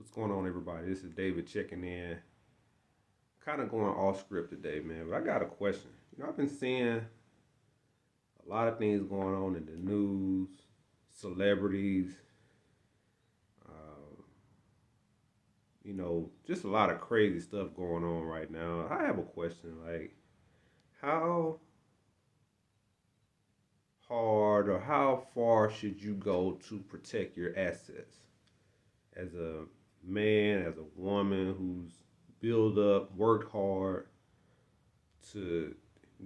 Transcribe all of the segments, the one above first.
What's going on, everybody? This is David checking in. Kind of going off script today, man, but I got a question. I've been seeing a lot of things going on in the news, celebrities, um, just a lot of crazy stuff going on right now. I have a question like, how hard or how far should you go to protect your assets as a man, as a woman who's built up, worked hard to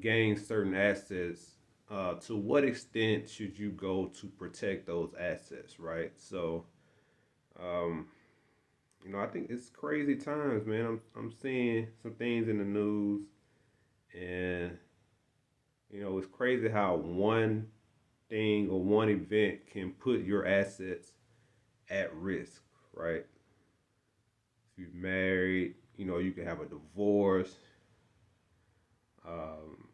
gain certain assets? To what extent should you go to protect those assets, right? So, um, I think it's crazy times, man. I'm seeing some things in the news, and it's crazy how one thing or one event can put your assets at risk, right? If you're married, you can have a divorce. Um,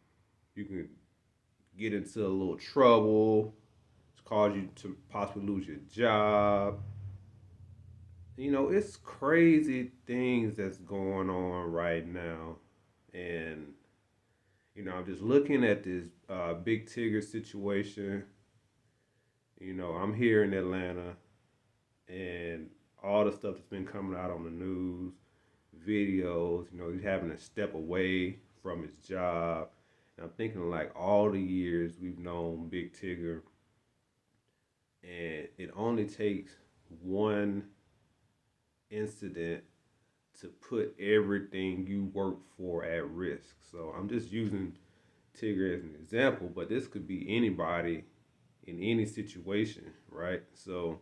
you can get into a little trouble. It's cause you to possibly lose your job. It's crazy things that's going on right now. And, I'm just looking at this big Tigger situation. I'm here in Atlanta, and all the stuff that's been coming out on the news, videos, he's having to step away from his job. And I'm thinking like all the years we've known Big Tigger, and it only takes one incident to put everything you work for at risk. So I'm just using Tigger as an example, but this could be anybody in any situation, right? So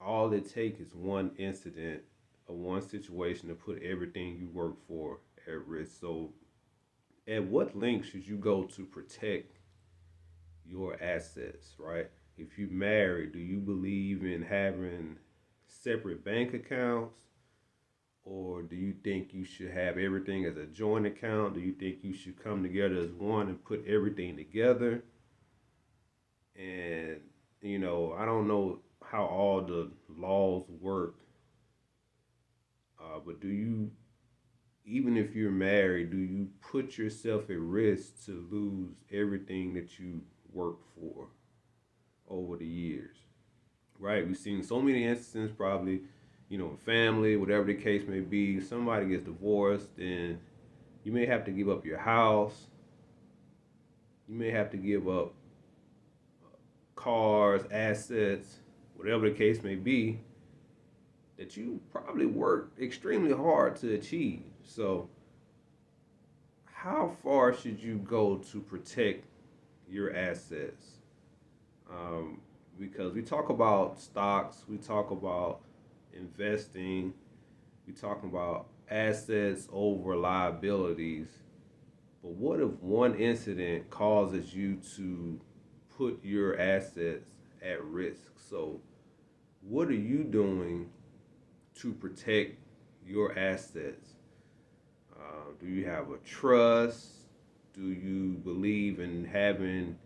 all it takes is one incident or one situation to put everything you work for at risk. So at what length should you go to protect your assets, right? If you married, do you believe in having separate bank accounts? Or do you think you should have everything as a joint account? Do you think you should come together as one and put everything together? And, I don't know how all the laws work, but do you, even if you're married, do you put yourself at risk to lose everything that you worked for over the years? Right? We've seen so many instances, probably, family, whatever the case may be. Somebody gets divorced, and you may have to give up your house. You may have to give up cars, assets, whatever the case may be, that you probably worked extremely hard to achieve. So, how far should you go to protect your assets? Um, because we talk about stocks, we talk about investing, we talk about assets over liabilities. But what if one incident causes you to put your assets at risk? So, what are you doing to protect your assets? Do you have a trust? Do you believe in having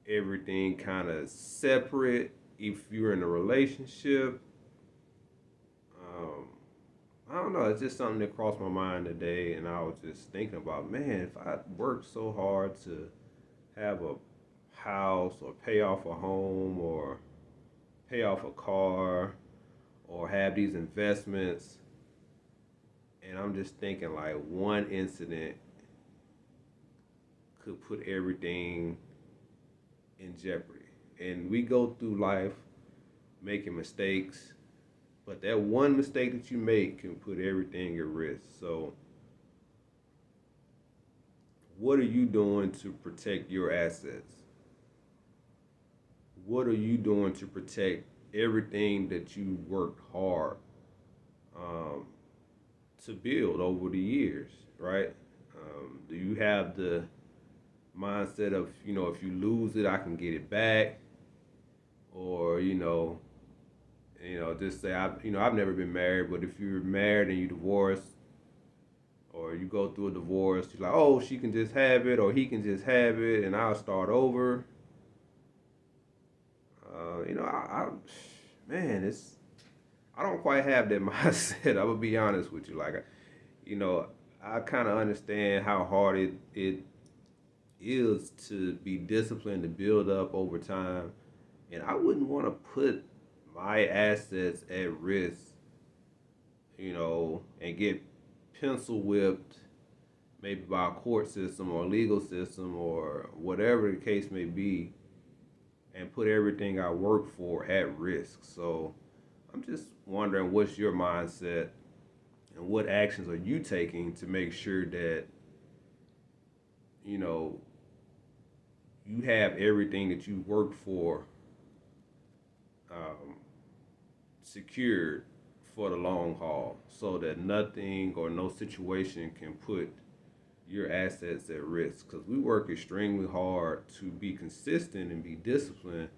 everything kind of separate if you're in a relationship? Um, I don't know. It's just something that crossed my mind today, and I was just thinking about, man, if I worked so hard to have a house or pay off a home or pay off a car or have these investments, and I'm just thinking like one incident could put everything in jeopardy. And we go through life making mistakes, but that one mistake that you make can put everything at risk. So, what are you doing to protect your assets? What are you doing to protect everything that you worked hard um, to build over the years, right? Do you have the mindset of, if you lose it, I can get it back? Or, just say, I've never been married, but if you're married and you divorce, or you go through a divorce, you're like, oh, she can just have it, or he can just have it, and I'll start over. Uh, you know, I man, it's I don't quite have that mindset. I will be honest with you. Like, you know, I kind of understand how hard it is to be disciplined to build up over time, and I wouldn't want to put my assets at risk, and get pencil whipped maybe by a court system or legal system or whatever the case may be, and put everything I work for at risk. So I'm just wondering, what's your mindset and what actions are you taking to make sure that you know you have everything that you work for um, secured for the long haul, so that nothing or no situation can put your assets at risk? Because we work extremely hard to be consistent and be disciplined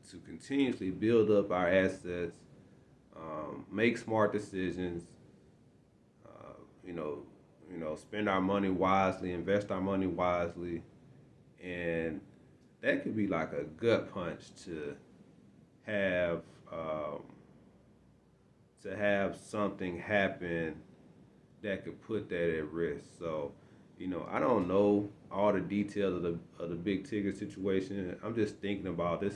to continuously build up our assets, make smart decisions, uh, you know, spend our money wisely, invest our money wisely, and that could be like a gut punch have um, to have something happen that could put that at risk. So, I don't know all the details of the big ticket situation. I'm just thinking about this